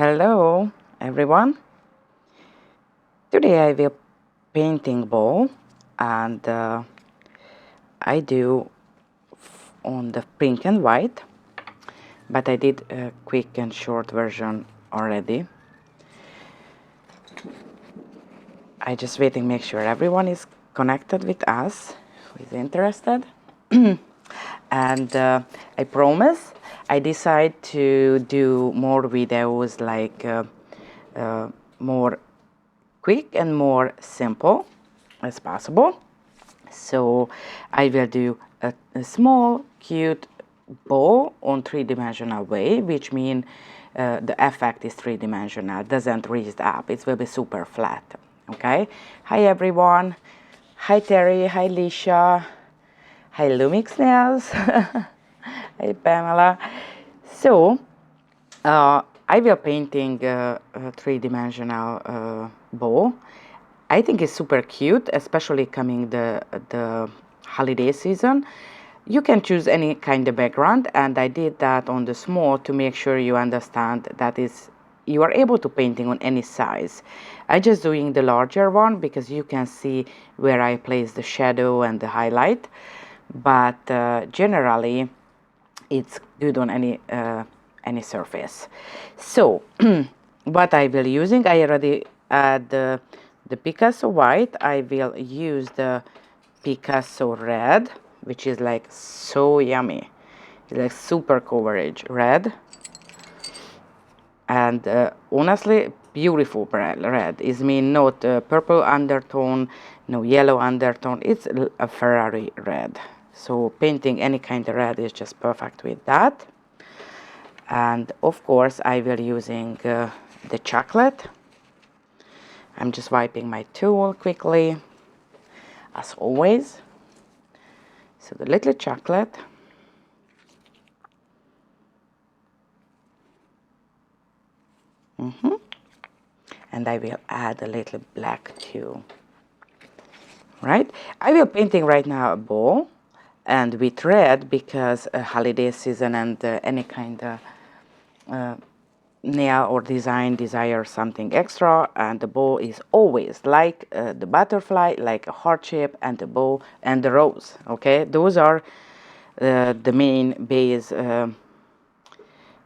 Hello everyone. Today I will painting bowl, and I do on the pink and white, but I did a quick and short version already. I just waiting, make sure everyone is connected with us who is interested. And I promise I decide to do more videos like more quick and more simple as possible. So I will do a small cute bow on three-dimensional way, which means the effect is three-dimensional, doesn't raise up, it will be super flat. Okay, hi everyone, hi Terry, hi Lisha, hi Lumix Nails, hi Pamela. So I will painting a three-dimensional bow. I think it's super cute, especially coming the holiday season. You can choose any kind of background, and I did that on the small to make sure you understand that is you are able to painting on any size. I just doing the larger one because you can see where I place the shadow and the highlight, but generally it's good on any surface. So what I will using, I already add the Picasso white. I will use the Picasso red, which is like so yummy. It's like super coverage red, and honestly beautiful red. Is mean not purple undertone, no yellow undertone. It's a Ferrari red. So painting any kind of red is just perfect with that. And of course I will using the chocolate. I'm just wiping my tool quickly as always. So the little chocolate, and I will add a little black too. Right, I will painting right now a bowl and with red because holiday season and any kind of nail or desire something extra, and the bow is always like the butterfly, like a heart shape, and the bow and the rose. Okay, those are the main base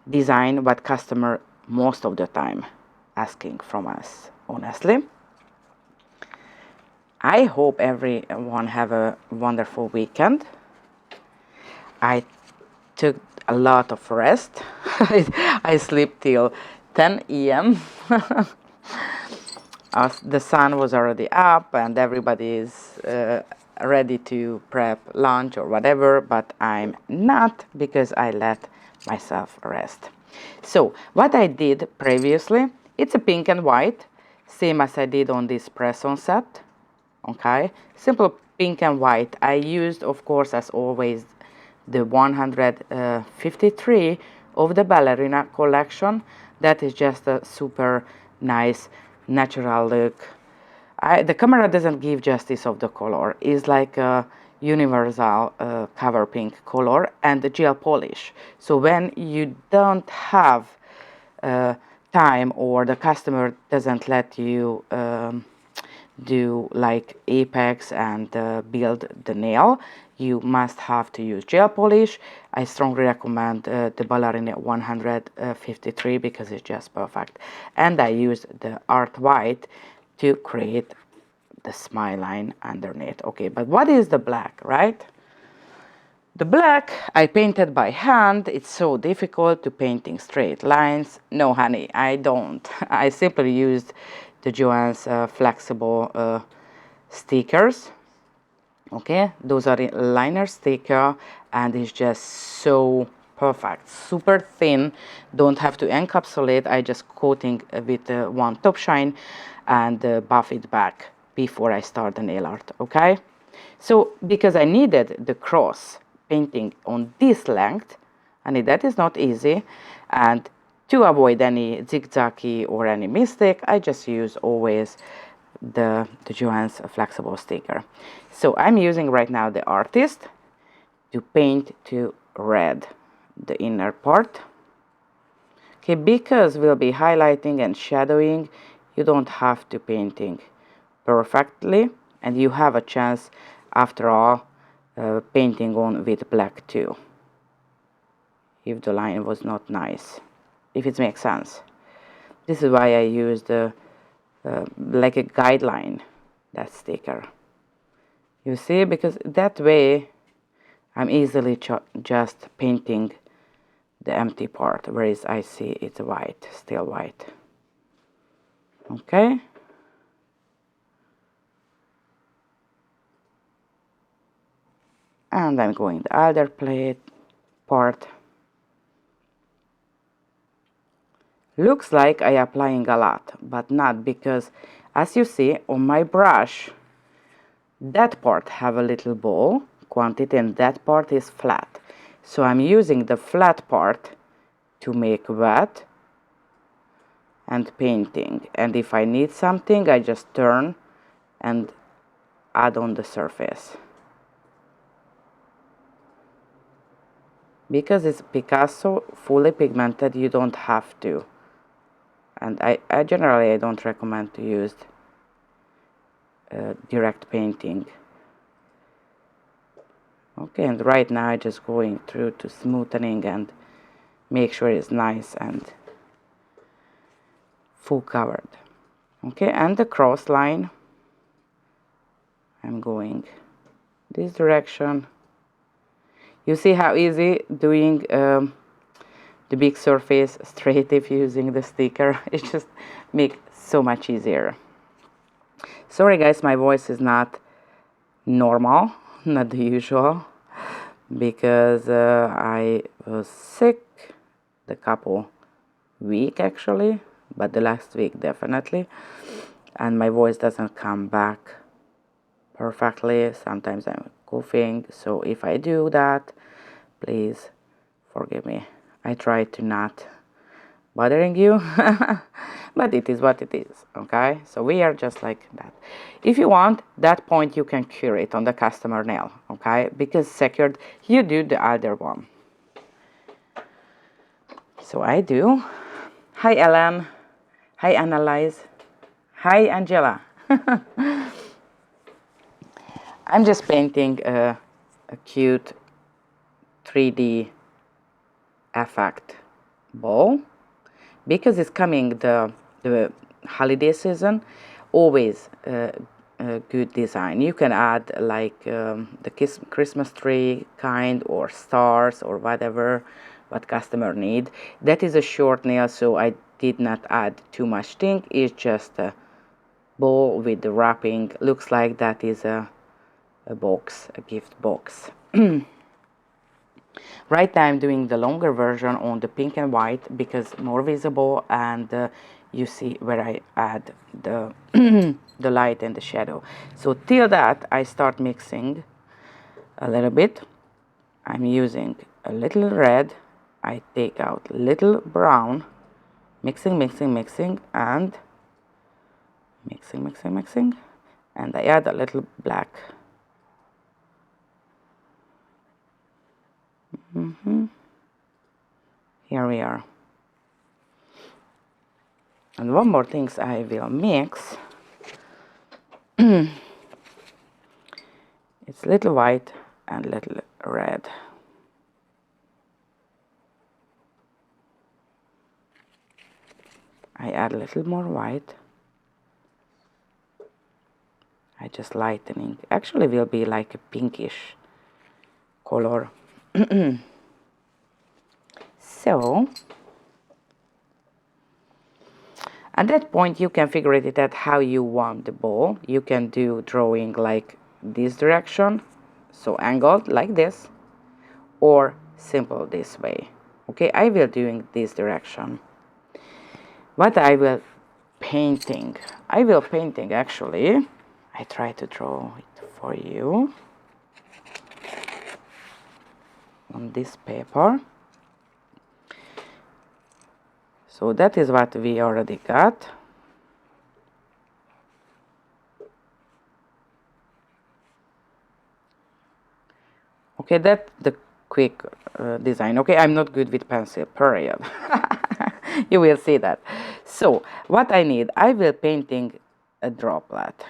design what customer most of the time asking from us, honestly. I hope everyone have a wonderful weekend. I took a lot of rest. I sleep till 10 a.m. The sun was already up and everybody is ready to prep lunch or whatever, but I'm not because I let myself rest. So what I did previously, it's a pink and white, same as I did on this press-on set. Okay, simple pink and white. I used, of course, as always, the 153 of the ballerina collection. That is just a super nice natural look. The camera doesn't give justice of the color. It's like a universal cover pink color and the gel polish. So when you don't have time or the customer doesn't let you do like apex and build the nail, you must have to use gel polish. I strongly recommend the ballerina 153 because it's just perfect, and I use the art white to create the smile line underneath. Okay, but what is the black, right? The black I painted by hand. It's so difficult to painting straight lines. No honey, I don't. I simply used the JOHENS flexible stickers. Okay, those are liner sticker, and it's just so perfect, super thin, don't have to encapsulate. I just coating with one top shine and buff it back before I start the nail art. Okay, so because I needed the cross painting on this length, and that is not easy, and to avoid any zigzaggy or any mistake, I just use always the JOHENS flexible sticker. So I'm using right now the artist to paint to red the inner part. Okay, because we'll be highlighting and shadowing, you don't have to painting perfectly, and you have a chance after all painting on with black too, if the line was not nice, if it makes sense. This is why I used like a guideline, that sticker. You see, because that way I'm easily just painting the empty part, whereas I see it's white, still white. Okay. And I'm going the other plate part. Looks like I applying a lot, but not, because as you see on my brush, that part have a little ball quantity and that part is flat. So I'm using the flat part to make wet and painting. And if I need something, I just turn and add on the surface. Because it's Picasso fully pigmented, you don't have to. And I generally I don't recommend to use direct painting. Okay, and right now I'm just going through to smoothing and make sure it's nice and full covered. Okay, and the cross line, I'm going this direction. You see how easy doing the big surface straight if using the sticker. It just makes so much easier. Sorry guys, my voice is not normal, not the usual, because I was sick the couple week actually, but the last week definitely, and my voice doesn't come back perfectly. Sometimes I'm coughing, so if I do that, please forgive me. I try to not bothering you, but it is what it is. Okay, so we are just like that. If you want that point, you can cure it on the customer nail. Okay, because secured, you do the other one. So I do. Hi Ellen, hi Annalise, hi Angela. I'm just painting a cute 3D effect ball, because it's coming the holiday season. Always a good design. You can add like the Christmas tree kind, or stars, or whatever what customer need. That is a short nail, so I did not add too much thing. It's just a ball with the wrapping. Looks like that is a box, a gift box. Right now I'm doing the longer version on the pink and white, because more visible, and you see where I add the the light and the shadow. So till that I start mixing a little bit. I'm using a little red, I take out little brown, mixing, mixing, mixing, and mixing, mixing, mixing, and I add a little black. Here we are. And one more thing I will mix. It's little white and little red. I add a little more white. I just lightening. Actually will be like a pinkish color. So at that point you can figure it out how you want the ball. You can do drawing like this direction, so angled like this, or simple this way. Okay, I will doing this direction. What I will painting? I will painting actually. I try to draw it for you on this paper. So that is what we already got. Okay, that's the quick design. Okay, I'm not good with pencil, period. You will see that. So what I need, I will painting a droplet,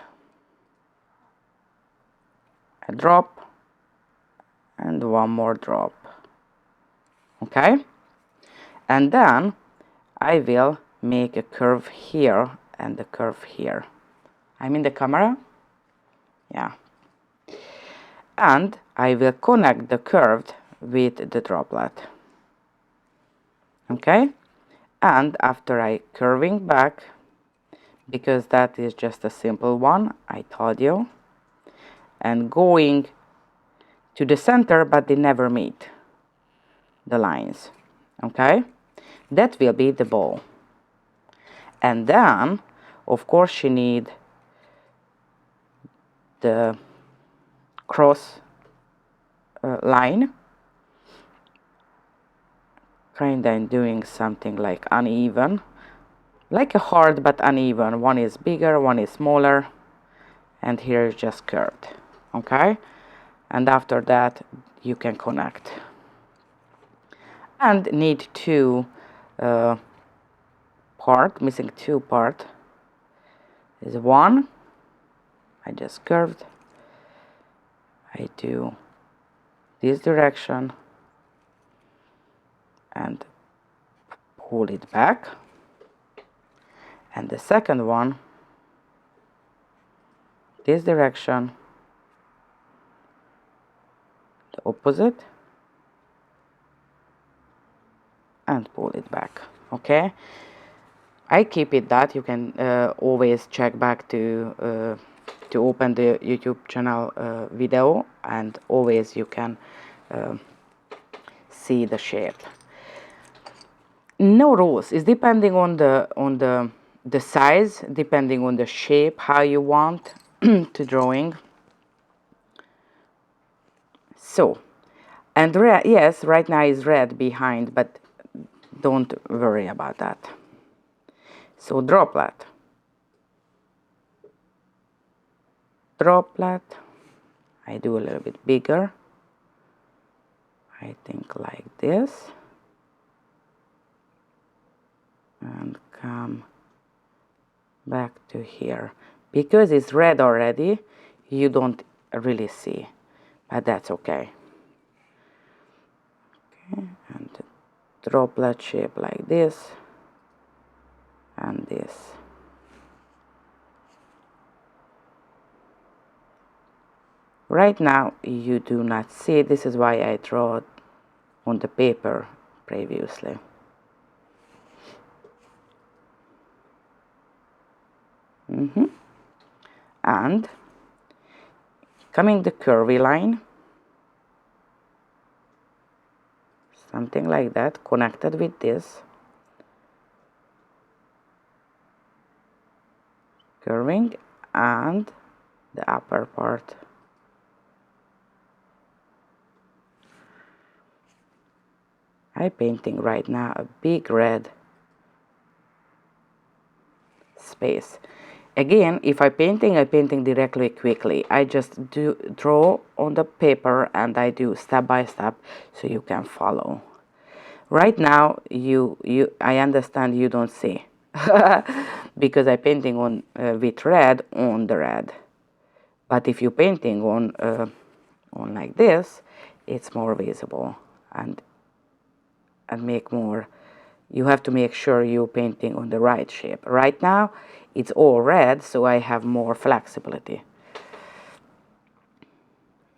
a drop, and one more drop. Okay, and then I will make a curve here and a curve here. I'm in the camera, yeah, and I will connect the curved with the droplet. Okay, and after I curving back, because that is just a simple one, I told you, and going to the center, but they never meet the lines. Okay, that will be the bow. And then of course you need the cross line, kinda doing something like uneven, like a heart but uneven. One is bigger, one is smaller, and here is just curved. Okay, and after that you can connect, and need two missing two part is one. I just curved, I do this direction and pull it back, and the second one this direction, the opposite, and pull it back. Okay, I keep it that you can always check back to open the YouTube channel video, and always you can see the shape. No rules. It's depending on the size, depending on the shape, how you want to drawing. So, and red, yes, right now is red behind, but don't worry about that. So droplet, I do a little bit bigger, I think like this, and come back to here. Because it's red already, you don't really see, but that's okay. Okay, and droplet shape like this and this. Right now you do not see, this is why I draw on the paper previously. And coming the curvy line, something like that, connected with this, curving, and the upper part. I'm painting right now a big red space. Again, if I'm painting directly quickly. I just do draw on the paper and I do step by step so you can follow. Right now, I understand you don't see because I'm painting on with red on the red. But if you're painting on like this, it's more visible and make more. You have to make sure you're painting on the right shape. Right now it's all red, so I have more flexibility.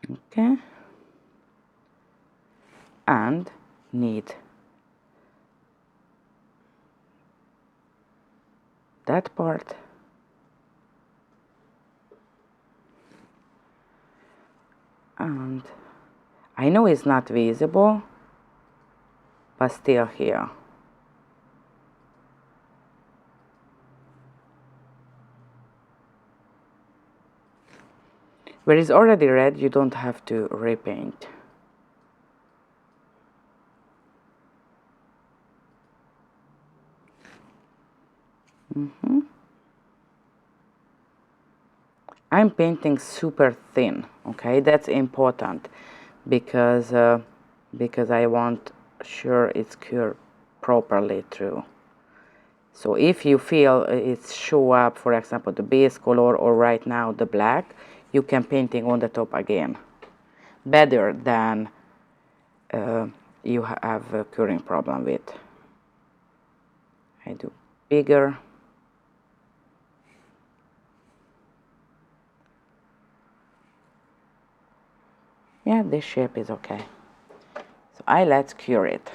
Okay, and need that part, and I know it's not visible, but still here. Where it's already red, you don't have to repaint. I'm painting super thin, okay? That's important because I want sure it's cured properly through. So if you feel it's show up, for example, the base color or right now the black, you can painting on the top again. Better than you have a current problem with. I do bigger. Yeah, this shape is okay. So I let's cure it.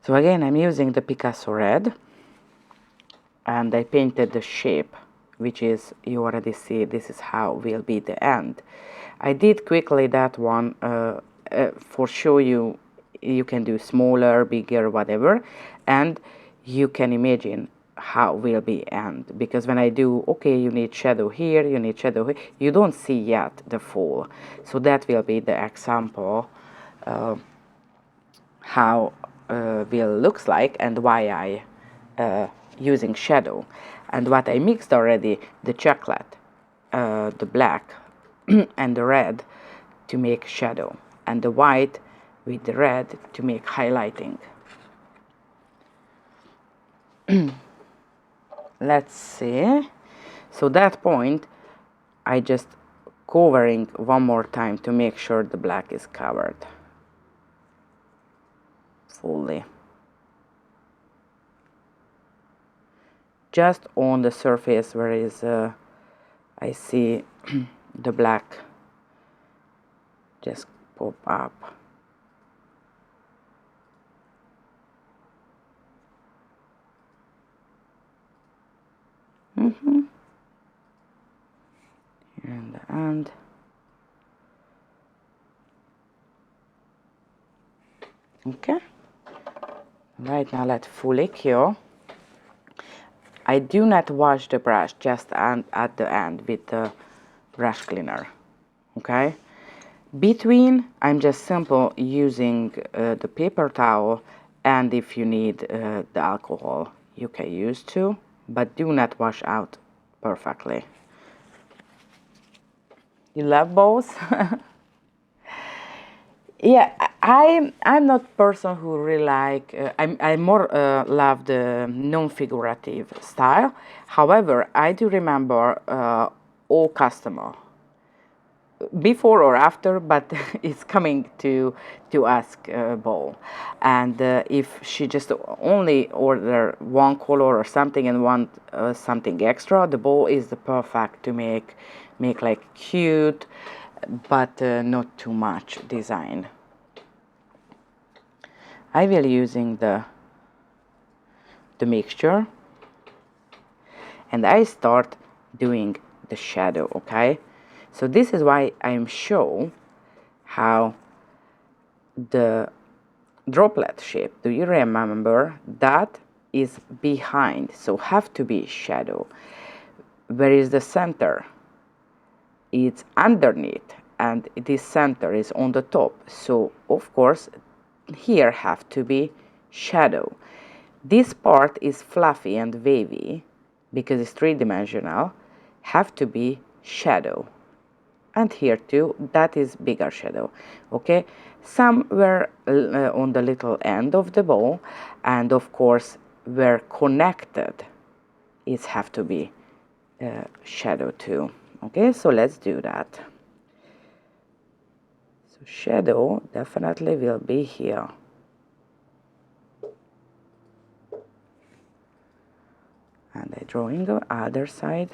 So again, I'm using the Picasso red, and I painted the shape, which is, you already see, this is how will be the end. I did quickly that one for show you, you can do smaller, bigger, whatever, and you can imagine how will be end, because when I do, okay, you need shadow here, you need shadow here, you don't see yet the full. So that will be the example how will looks like and why I using shadow. And what I mixed already, the chocolate, the black and the red to make shadow, and the white with the red to make highlighting. Let's see. So that point I just covering one more time to make sure the black is covered fully. Just on the surface where is I see the black just pop up. Here in the end. Okay. Right now let's fully cure. I do not wash the brush, just at the end with the brush cleaner. Okay. Between, I'm just simple using the paper towel, and if you need the alcohol, you can use too, but do not wash out perfectly. You love both? Yeah, I'm not person who really like. I more love the non-figurative style. However, I do remember all customer before or after, but it's coming to ask Bowl, and if she just only order one color or something and want something extra, the bowl is the perfect to make like cute, but not too much design. I will using the mixture, and I start doing the shadow. Okay, so this is why I'm show how the droplet shape, do you remember that is behind, so have to be shadow. Where is the center? It's underneath, and this center is on the top, so of course here have to be shadow. This part is fluffy and wavy because it's three-dimensional, have to be shadow. And here too, that is bigger shadow. Okay, somewhere on the little end of the bow, and of course where connected, it have to be shadow too. Okay, so let's do that. So shadow definitely will be here. And I drawing the other side.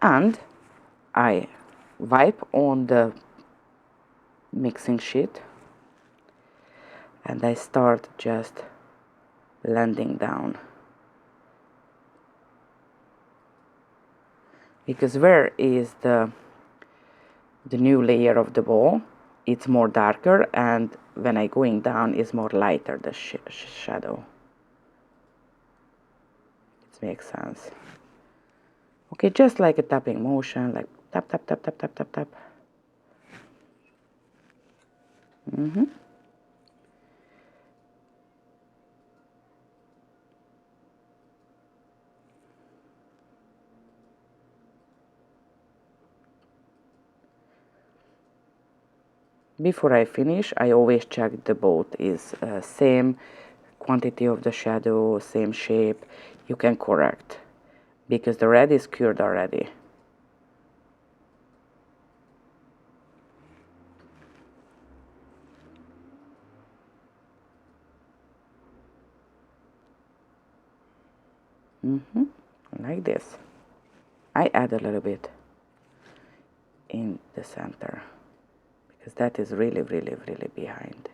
And I wipe on the mixing sheet, and I start just blending down, because where is the new layer of the ball, it's more darker, and when I going down is more lighter, the shadow. It makes sense. Okay, just like a tapping motion, like tap tap tap tap tap tap tap. Before I finish, I always check the both is same quantity of the shadow, same shape. You can correct because the red is cured already. Like this. I add a little bit in the center because that is really, really, really behind.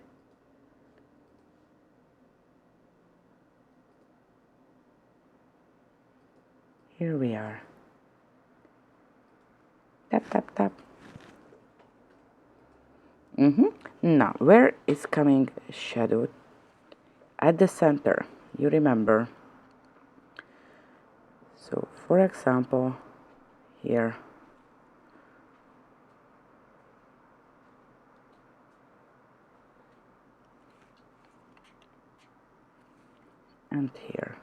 Here we are. Tap, tap, tap. Now, where is coming shadow? At the center, you remember. So, for example, here. And here.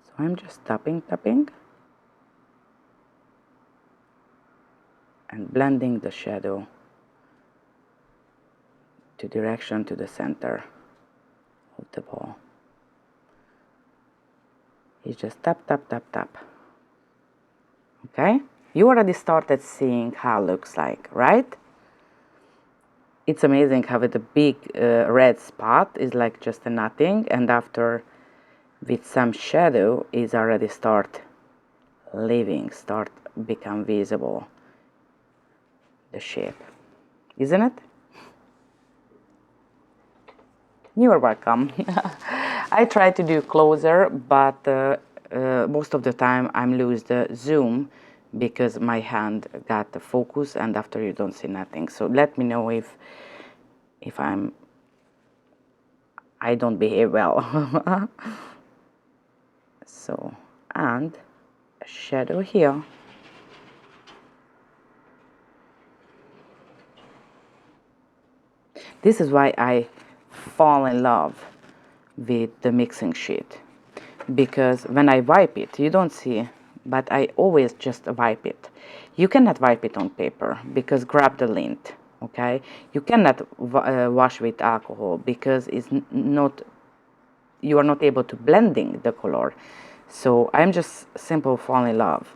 So I'm just tapping and blending the shadow to direction to the center of the ball. It's just tap, tap, tap, tap. Okay? You already started seeing how it looks like, right? It's amazing how the big red spot is like just a nothing, and after with some shadow is already start become visible the shape, isn't it? You are welcome. I try to do closer, but most of the time I'm lose the zoom because my hand got the focus, and after you don't see nothing. So let me know if I don't behave well. So, and a shadow here. This is why I fall in love with the mixing sheet, because when I wipe it, you don't see, but I always just wipe it. You cannot wipe it on paper because grab the lint, okay? You cannot wash with alcohol because it's not, you are not able to blending the color. So I'm just simple fall in love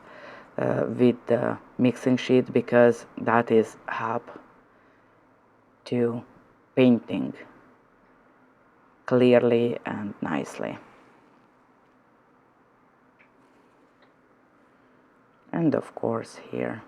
with the mixing sheet because that is help to painting clearly and nicely. And of course here.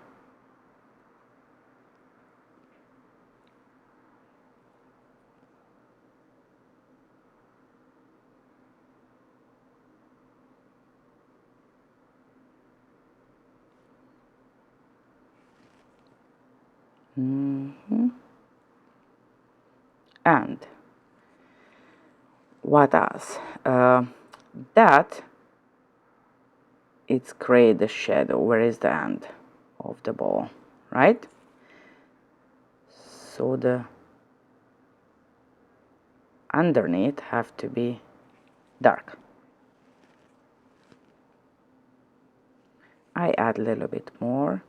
And what else? That it's create the shadow. Where is the end of the ball, right? So the underneath have to be dark. I add a little bit more.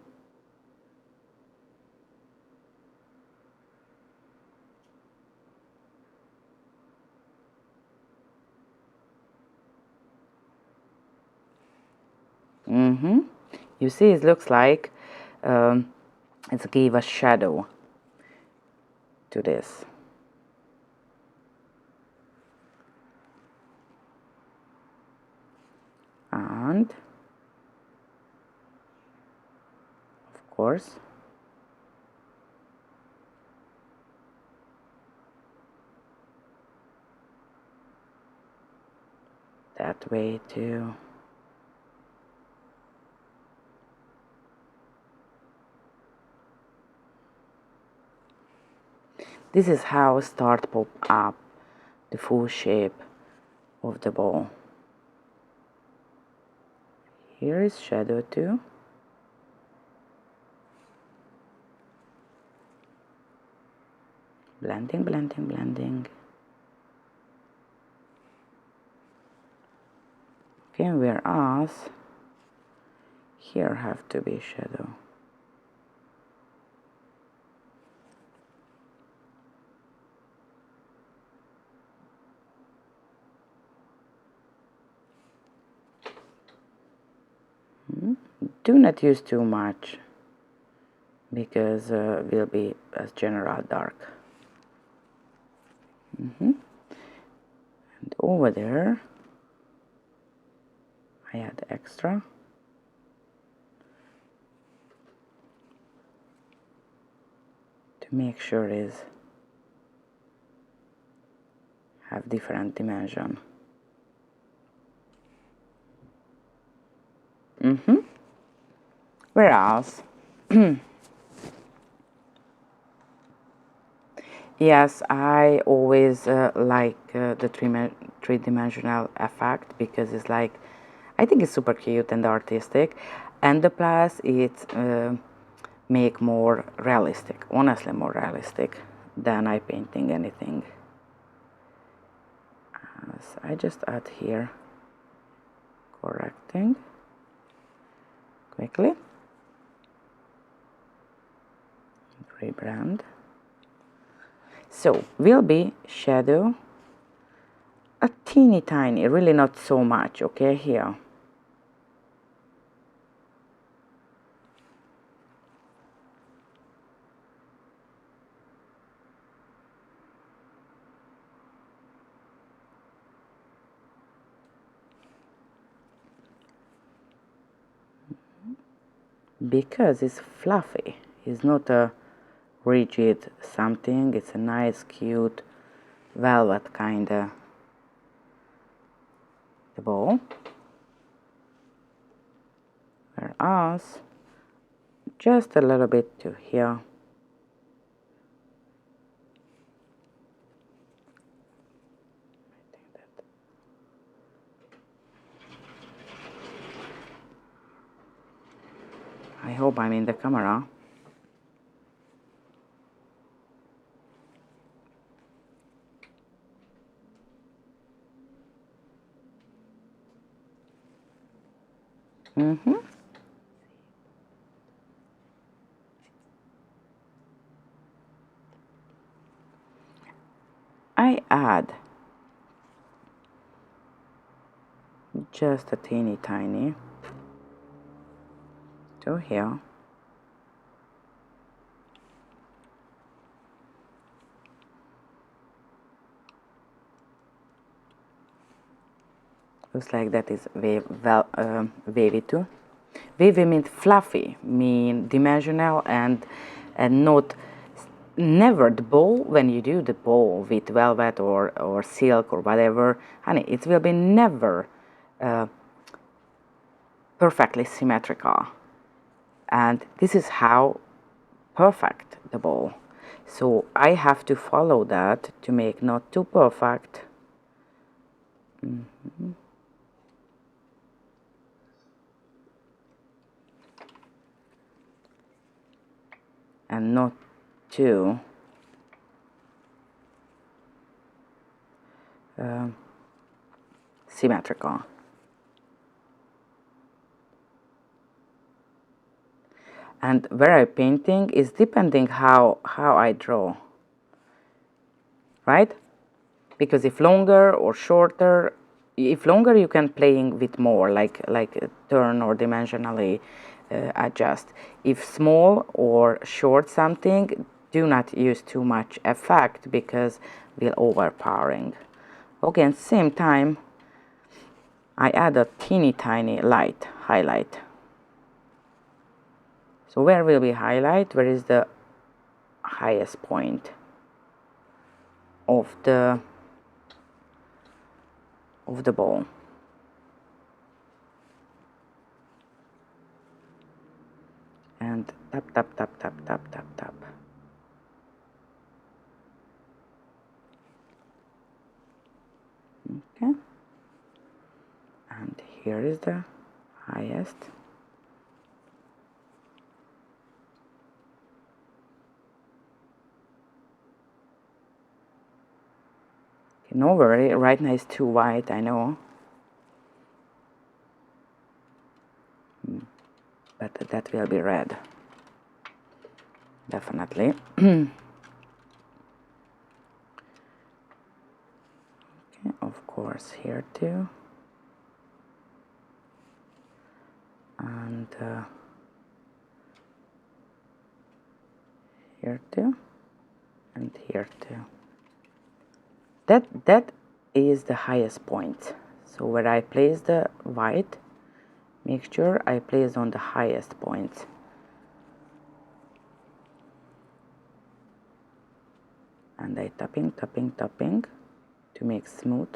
You see, it looks like it's give a shadow to this. And of course that way too. This is how start pop up the full shape of the ball. Here is shadow too. Blending, blending, blending. Okay, whereas here have to be shadow. Do not use too much, because will be as general dark. And over there I add extra. To make sure is have different dimension. Where else? Yes, I always like the three-dimensional effect, because it's like, I think it's super cute and artistic, and the plus it's make more realistic, honestly more realistic than I painting anything. So I just add here, correcting quickly, rebrand. So will be shadow, a teeny tiny, really not so much, okay, here. Because it's fluffy, it's not a rigid something, it's a nice cute velvet kind of the ball. Whereas just a little bit to here. I hope I'm in the camera. I add just a teeny tiny to here. Looks like that is wavy too. Wavy means fluffy, mean dimensional, and not never the bow. When you do the bow with velvet or silk or whatever, honey, it will be never perfectly symmetrical. And this is how perfect the bow. So I have to follow that to make not too perfect. And not too symmetrical. And where I'm painting is depending how I draw, right? Because if longer or shorter, if longer you can playing with more, like turn or dimensionally adjust. If small or short something, do not use too much effect, because will overpowering. Okay, and same time I add a teeny tiny light highlight. So where will be highlight? Where is the highest point of the ball? And tap tap tap tap tap tap tap. Okay. And here is the highest. No worry, right now it's too white, I know. but that will be red, definitely. Okay, of course here too, and here too, and here too. That is the highest point. So where I place the white mixture, I place on the highest point. And I tapping to make smooth.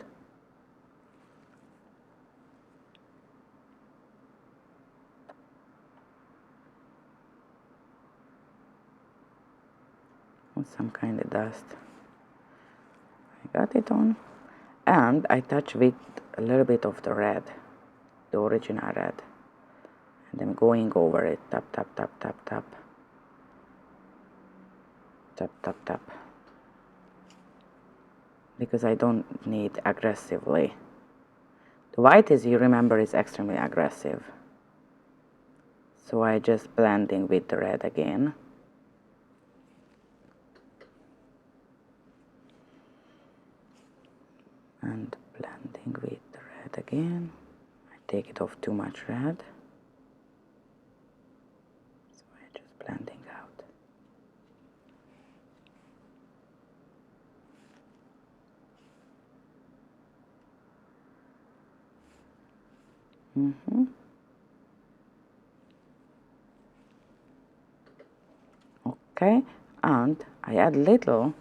With some kind of dust. I got it on. And I touch with a little bit of the red, the original red. And I'm going over it, tap, tap, tap, tap, tap. Tap, tap, tap. Because I don't need aggressively. The white, as you remember, is extremely aggressive. So I just blending with the red again. And blending with the red again. I take it off too much red. So I just blending out. Okay, and I add little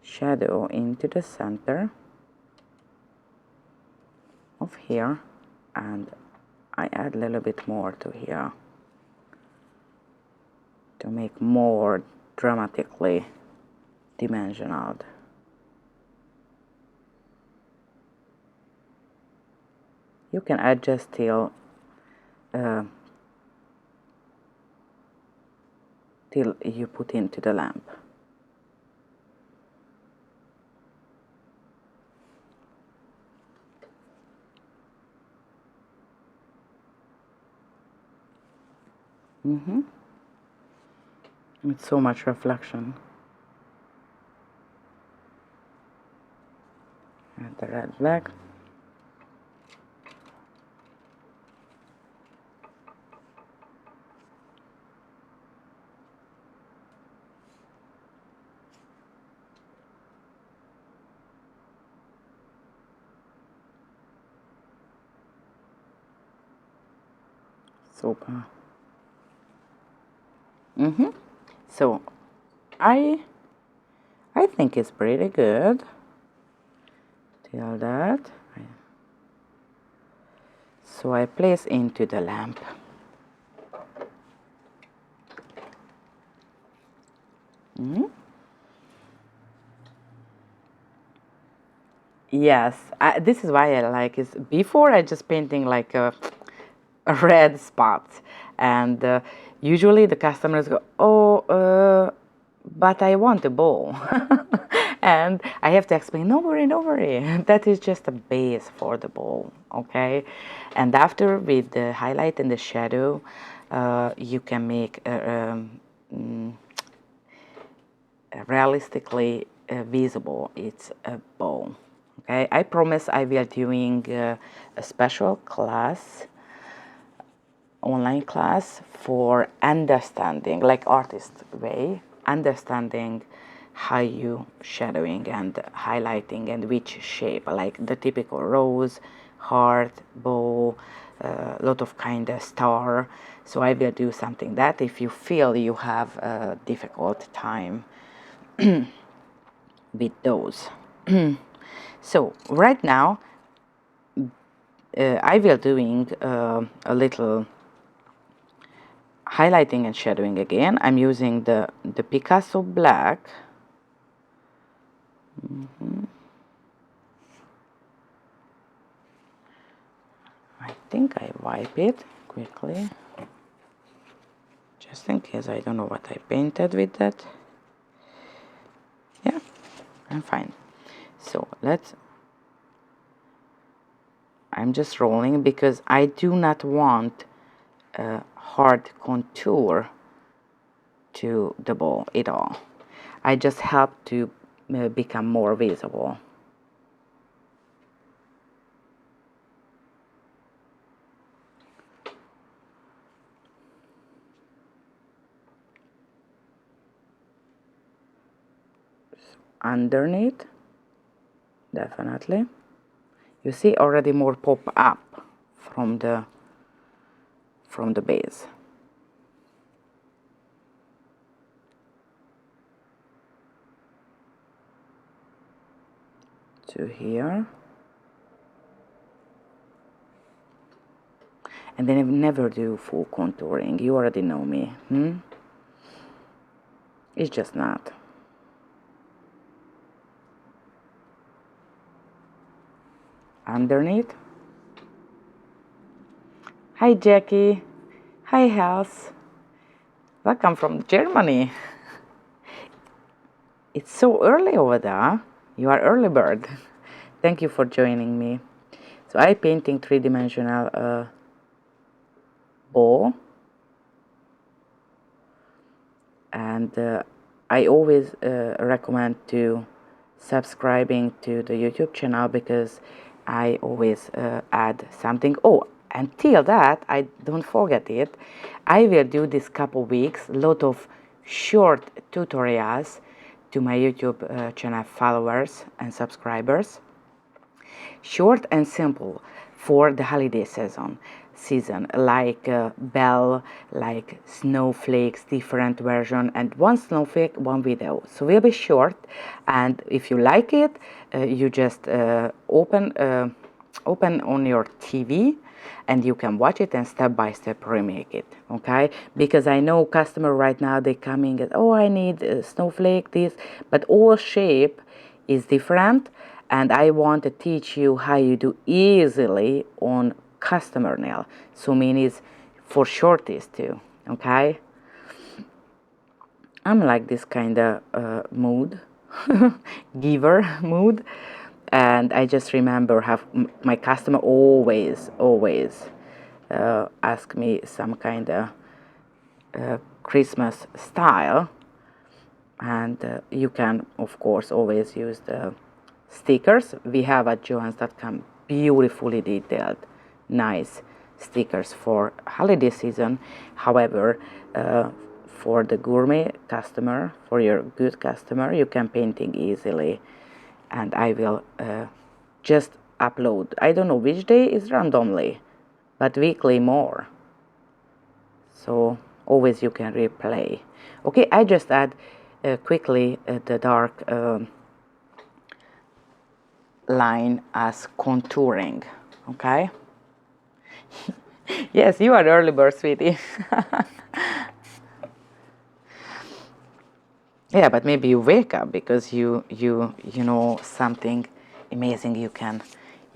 shadow into the center of here, and I add a little bit more to here to make more dramatically dimensional. You can adjust till you put into the lamp. With so much reflection. And the red black. Super. So I think it's pretty good till that. So I place into the lamp. Yes, this is why I like it. Before I just painting like a red spots, and usually the customers go, oh, but I want a bowl. And I have to explain, no worry, no worry, that is just a base for the bowl, okay? And after, with the highlight and the shadow, you can make realistically visible it's a bowl. Okay, I promise I will doing a special class, online class for understanding, like artist way, understanding how you shadowing and highlighting and which shape, like the typical rose, heart, bow, lot of kind of star. So I will do something that if you feel you have a difficult time with those. So right now I will doing a little highlighting and shadowing again. I'm using the Picasso black. I think I wipe it quickly, just in case I don't know what I painted with that. Yeah, I'm fine. So I'm just rolling because I do not want hard contour to the ball at all. I just help to become more visible. Underneath, definitely. You see already more pop up from the base. To here. And then I never do full contouring. You already know me. It's just not. Underneath. Hi Jackie. Hi House. Welcome from Germany. It's so early over there. You are early bird. Thank you for joining me. So I painting three-dimensional ball, and I always recommend to subscribing to the YouTube channel because I always add something. Oh, until that, I don't forget it, I will do this couple weeks lot of short tutorials to my YouTube channel followers and subscribers. Short and simple for the holiday season, like bell, like snowflakes, different version, and one snowflake, one video. So will be short, and if you like it, you just open on your TV, and you can watch it and step by step remake it. Okay, because I know customer right now, they coming at, oh, I need a snowflake this, but all shape is different, and I want to teach you how you do easily on customer nail. So means for shorties too. Okay, I'm like this kind of mood giver mood, and I just remember have my customer always ask me some kind of Christmas style, and you can of course always use the stickers. We have at johens.com beautifully detailed nice stickers for holiday season. However, for the gourmet customer, for your good customer, you can painting easily, and I will just upload, I don't know which day is randomly, but weekly more, so always you can replay. Okay, I just add quickly the dark line as contouring. Okay. Yes, you are early bird, sweetie. Yeah, but maybe you wake up because you know something amazing you can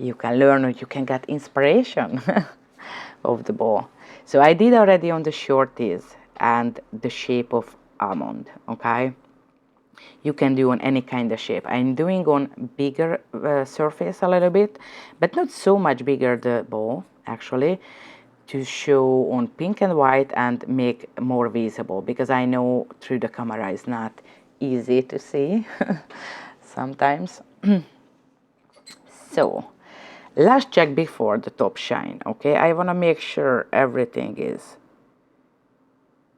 learn, or you can get inspiration of the ball. So I did already on the shorties and the shape of almond. Okay, you can do on any kind of shape. I'm doing on bigger surface a little bit, but not so much bigger the ball actually, to show on pink and white and make more visible, because I know through the camera is not easy to see sometimes. So last check before the top shine. Okay, I want to make sure everything is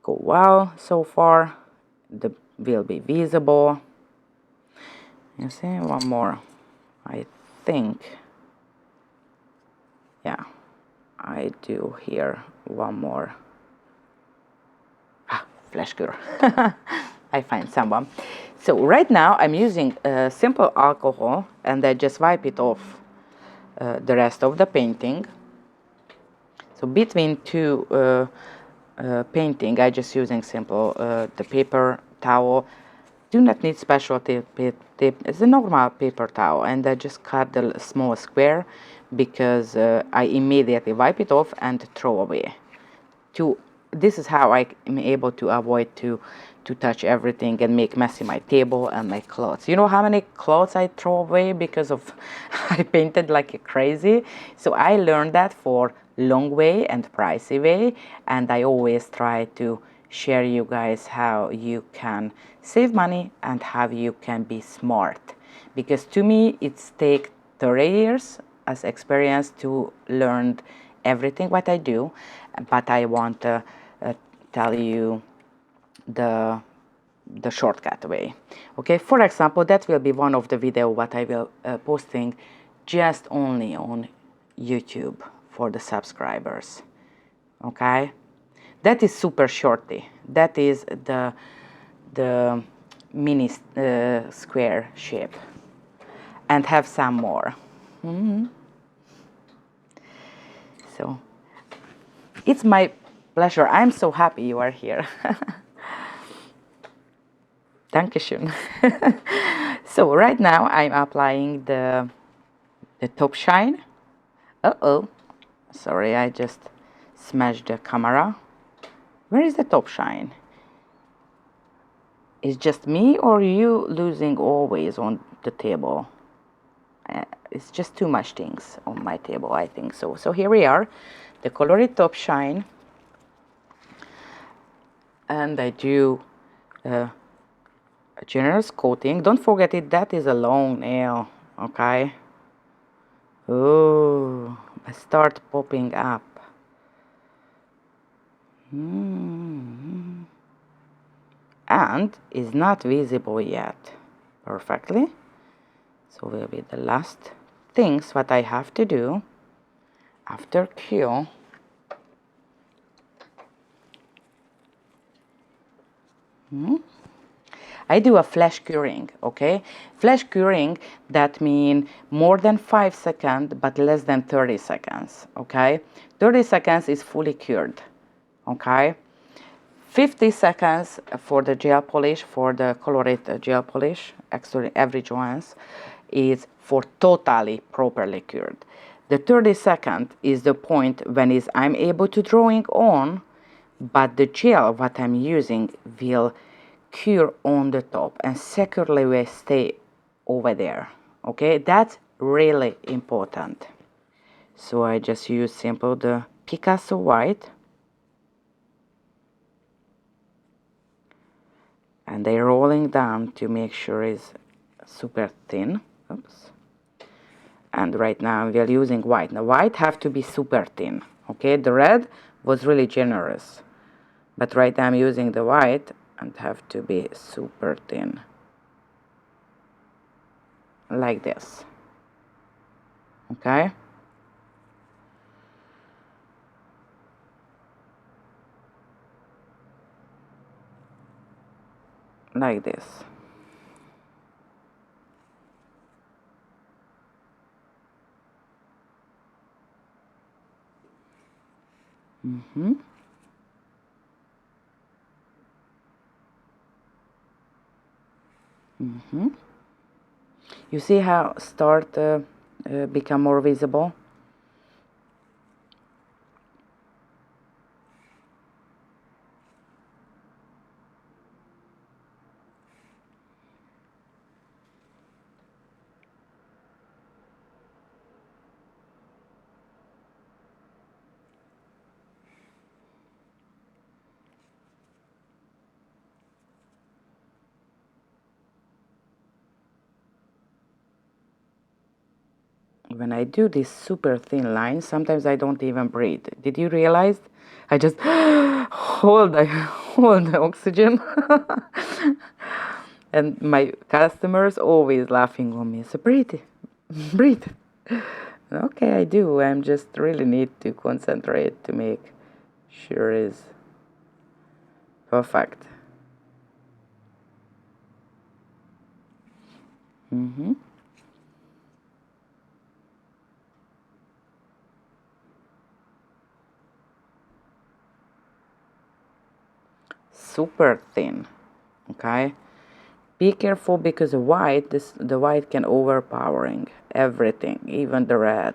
go well so far. The will be visible. You see, one more, I think. Yeah, I do here one more. Flash girl. I find someone. So right now I'm using simple alcohol, and I just wipe it off the rest of the painting. So between two painting, I just using simple the paper towel. Do not need special tape. It's a normal paper towel, and I just cut the small square because I immediately wipe it off and throw away. To this is how I am able to avoid to touch everything and make messy my table and my clothes. You know how many clothes I throw away because of I painted like a crazy? So I learned that for long way and pricey way, and I always try to share you guys how you can save money and how you can be smart, because to me it's take 30 years as experience to learn everything what I do, but I want to tell you the shortcut way. Okay, for example, that will be one of the video what I will posting just only on YouTube for the subscribers. Okay, that is super shorty. That is the mini square shape, and have some more. So it's my pleasure. I'm so happy you are here. Dankeschön. So right now I'm applying the top shine. Uh-oh. Sorry, I just smashed the camera. Where is the top shine? Is just me or you losing always on the table? It's just too much things on my table, I think so. So here we are, the colored top shine. And I do a generous coating. Don't forget it, that is a long nail, okay? Oh, I start popping up. And is not visible yet perfectly. So will be the last things what I have to do after cure. I do a flash curing, okay? Flash curing, that means more than 5 seconds, but less than 30 seconds, okay? 30 seconds is fully cured, okay? 50 seconds for the gel polish, for the colored gel polish, actually every JOHENS, is for totally properly cured. The 30 second is the point when I'm able to drawing on, but the gel what I'm using will cure on the top and securely will stay over there, okay? That's really important. So I just use simple the Picasso white, and they're rolling down to make sure it's super thin. Oops. And right now we are using white. Now white have to be super thin, okay? The red was really generous, but right now I'm using the white and have to be super thin, like this, okay? Like this. You see how start become more visible? When I do this super thin line, sometimes I don't even breathe. Did you realize? I just hold the oxygen. And my customers always laughing on me. So breathe, breathe. Okay, I do. I'm just really need to concentrate to make sure it's perfect. Super thin, okay? Be careful because the white can overpowering everything, even the red.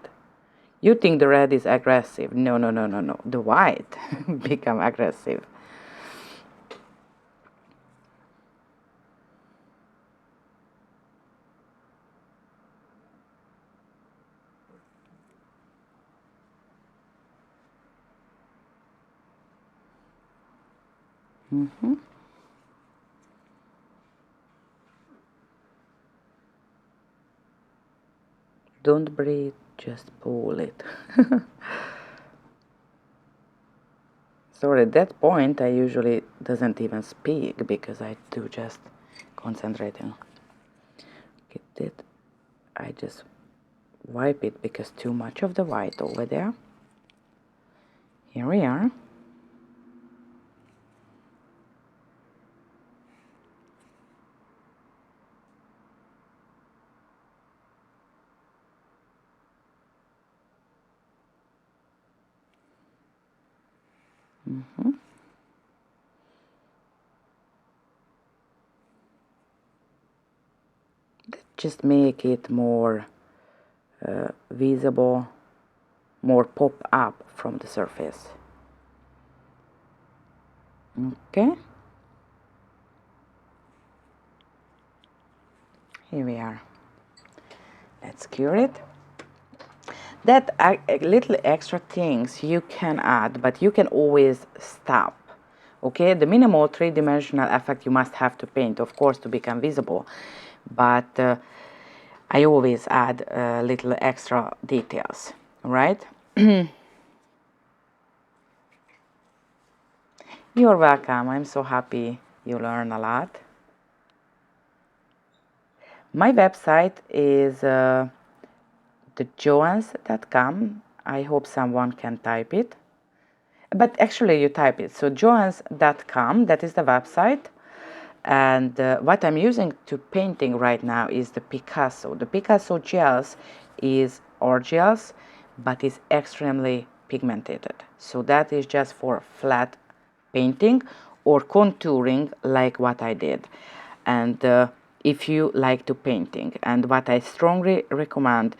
You think the red is aggressive. No, no, no, no, no. The white become aggressive. Mm-hmm. Don't breathe, just pull it. Sorry, at that point I usually doesn't even speak because I do just concentrating. Get it. I just wipe it because too much of the white over there. Here we are. Mm-hmm. Just make it more visible, more pop up from the surface. Okay, here we are. Let's cure it. That little extra things you can add, but you can always stop. Okay, the minimal three-dimensional effect you must have to paint, of course, to become visible, but I always add little extra details, right? You're welcome. I'm so happy you learn a lot. My website is the johens.com. I hope someone can type it. But actually you type it. So johens.com, that is the website. And what I'm using to painting right now is the Picasso. The Picasso gels are gels, but is extremely pigmented. So that is just for flat painting or contouring like what I did. And if you like to painting, and what I strongly recommend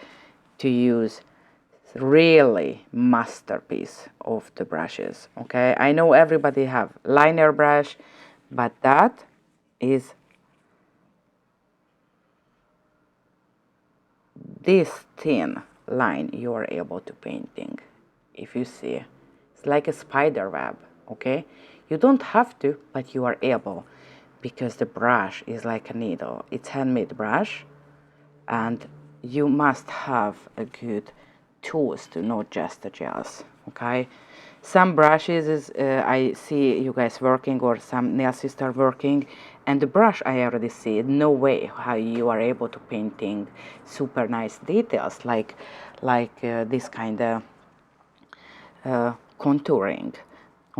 to use really masterpiece of the brushes. Okay, I know everybody have liner brush, but that is this thin line you are able to painting. If you see, it's like a spider web. Okay, you don't have to, but you are able, because the brush is like a needle. It's handmade brush, and you must have a good tools to not just the gels. Okay, some brushes is I see you guys working, or some nail sister working, and the brush I already see no way how you are able to painting super nice details like this kind of contouring.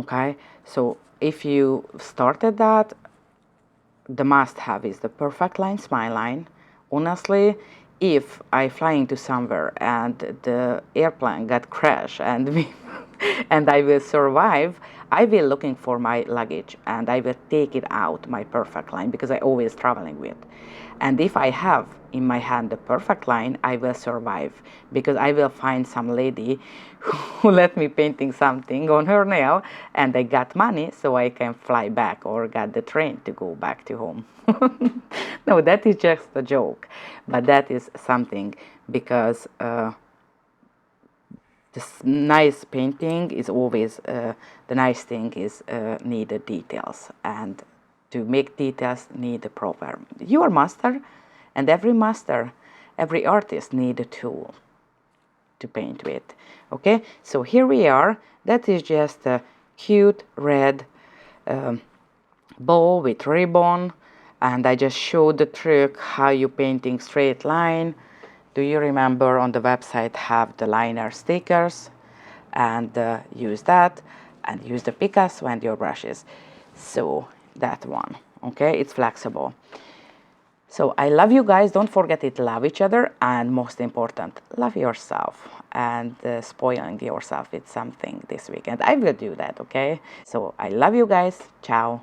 Okay, so if you started that, the must-have is the perfect line, smile line. Honestly, if I flying to somewhere and the airplane got crashed and and I will survive, I will looking for my luggage and I will take it out my perfect line, because I always traveling with. And if I have in my hand the perfect line, I will survive, because I will find some lady who let me painting something on her nail, and I got money so I can fly back or get the train to go back to home. No, that is just a joke, but that is something, because this nice painting is always the nice thing is need the details, and to make details need a proper. You are master, and every artist need a tool to paint with. Okay, so here we are. That is just a cute red bow with ribbon, and I just showed the trick how you painting straight line. Do you remember on the website have the liner stickers, and use that, and use the Picasso and your brushes. So that one, okay, it's flexible. So I love you guys. Don't forget it, love each other, and most important, love yourself, and spoiling yourself with something this weekend. I will do that, okay? So I love you guys. Ciao.